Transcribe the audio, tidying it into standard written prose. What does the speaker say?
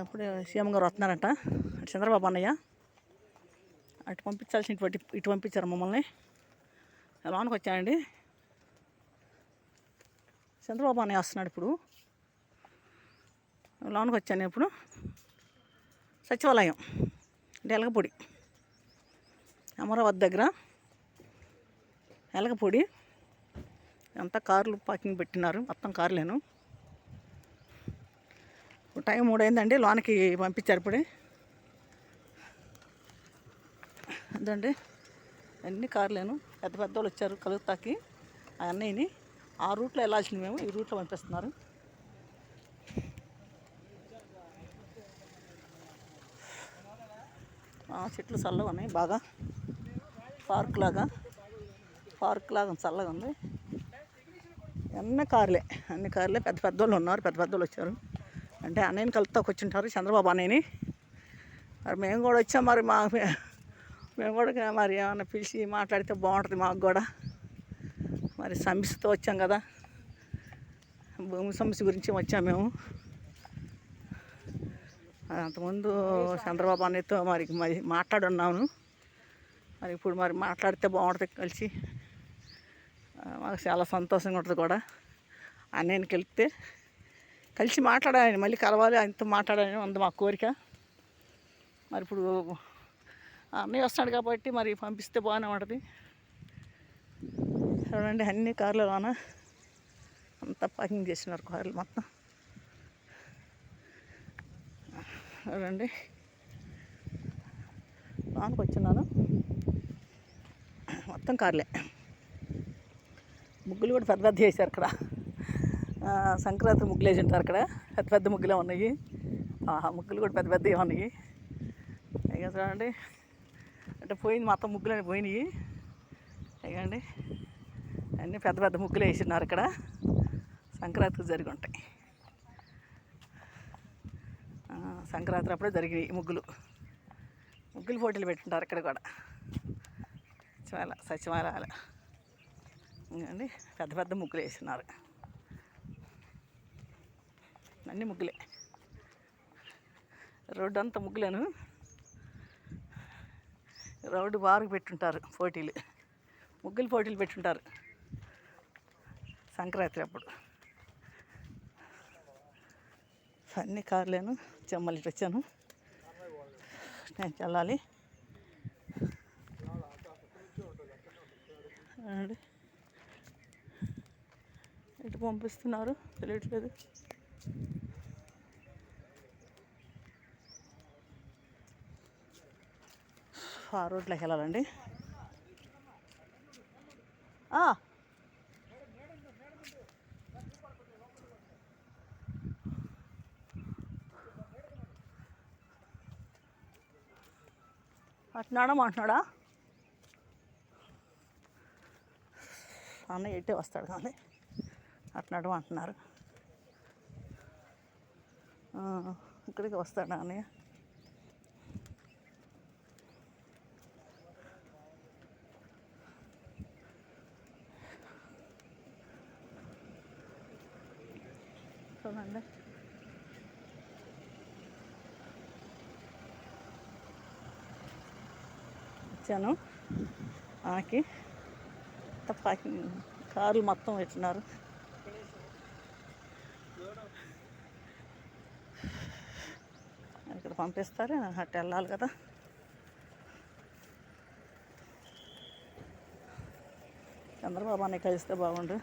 ఇప్పుడు సీఎం గారు వస్తున్నారంట. అటు చంద్రబాబు అన్నయ్య అటు పంపించాల్సినటువంటి ఇటు పంపించారు మమ్మల్ని. లోనికి వచ్చానండి. చంద్రబాబు అన్నయ్య వస్తున్నాడు ఇప్పుడు. లోనికి వచ్చాను ఇప్పుడు. సచివాలయం అంటే ఎలగపూడి, అమరావతి దగ్గర ఎలగపూడి. అంతా కార్లు పార్కింగ్ పెట్టినారు, మొత్తం కార్లేను. టైం 3 అయిందండి. లోనికి పంపించారు ఇప్పుడే. అదండి అన్ని కార్లేను. పెద్ద పెద్ద వాళ్ళు వచ్చారు కలుగుతాకి. ఆ అన్నయ్యని ఆ రూట్లో వెళ్ళాల్సింది మేము ఈ రూట్లో పంపిస్తున్నారు. చెట్లు చల్లగా ఉన్నాయి బాగా. పార్క్ లాగా చల్లగా ఉంది. అన్ని కార్లే పెద్ద పెద్దోళ్ళు ఉన్నారు. పెద్ద పెద్దోళ్ళు వచ్చారు అంటే అన్నయ్యని కలుపుతాకు వచ్చింటారు, చంద్రబాబు అన్నయ్యని. మరి మేము కూడా వచ్చాం. మరి మేము కూడా మరి ఏమన్నా పిలిచి మాట్లాడితే బాగుంటుంది మాకు కూడా. మరి సమస్యతో వచ్చాం కదా, భూమి సమస్య గురించి వచ్చాం మేము. అంతకుముందు చంద్రబాబు అన్నయ్యతో మరి మాట్లాడున్నాను. మరి ఇప్పుడు మరి మాట్లాడితే బాగుంటుంది కలిసి. మాకు చాలా సంతోషంగా ఉంటుంది కూడా. అన్నయ్యని కలిసి మాట్లాడాలని, మళ్ళీ కలవాలి, ఆయనతో మాట్లాడాలని ఉంది మా కోరిక. మరి ఇప్పుడు అన్నయ్య వస్తున్నాడు కాబట్టి మరి పంపిస్తే బాగానే ఉంటుంది. చూడండి అన్ని కార్లలోన అంతా పార్కింగ్ చేసినారు కార్లు మొత్తం. చూడండి లోనికి వచ్చినాను. మొత్తం కార్లే. ముగ్గులు కూడా పెద్ద పెద్ద వేసారు ఇక్కడ. సంక్రాంతి ముగ్గులు వేసి ఉంటారు అక్కడ. పెద్ద పెద్ద ముగ్గులే ఉన్నాయి. ముగ్గులు కూడా పెద్ద పెద్దవి ఉన్నాయి. ఇక చూడండి అంటే పోయింది మొత్తం ముగ్గులని పోయినాయి. ఇకండి అన్నీ పెద్ద పెద్ద ముగ్గులు వేసిన్నారు ఇక్కడ. సంక్రాంతికి జరిగి ఉంటాయి. సంక్రాంతి అప్పుడే జరిగినాయి ముగ్గులు పోటీలు పెట్టుంటారు ఇక్కడ కూడా. సచివాలయాలు ఇంకండి పెద్ద పెద్ద ముగ్గులు వేస్తున్నారు. అన్నీ ముగ్గులే. రోడ్డు అంతా ముగ్గులేను. రోడ్డు బారుకు పెట్టుంటారు పోటీలు, ముగ్గులు పోటీలు పెట్టుంటారు సంక్రాంతి అప్పుడు. అన్ని కార్లేను. మళ్ళీ ఇటు వచ్చాను. నేను వెళ్ళాలి. ఇటు పంపిస్తున్నారు తెలియట్లేదు. ఆ రోడ్లోకి వెళ్ళాలండి. అట్నాడా అంటున్నాడా అన్న ఎట్టే వస్తాడు కానీ అట్నాడు అంటున్నారు. ఇక్కడికి వస్తాడా అన్నయ్య. చూడండి వచ్చాను. ఆకి పార్కింగ్ కార్లు మొత్తం పెట్టినారు. ఇక్కడ పంపిస్తారు, అటు వెళ్ళాలి కదా. చంద్రబాబు అన్నయ్య కలిస్తే బాగుండు.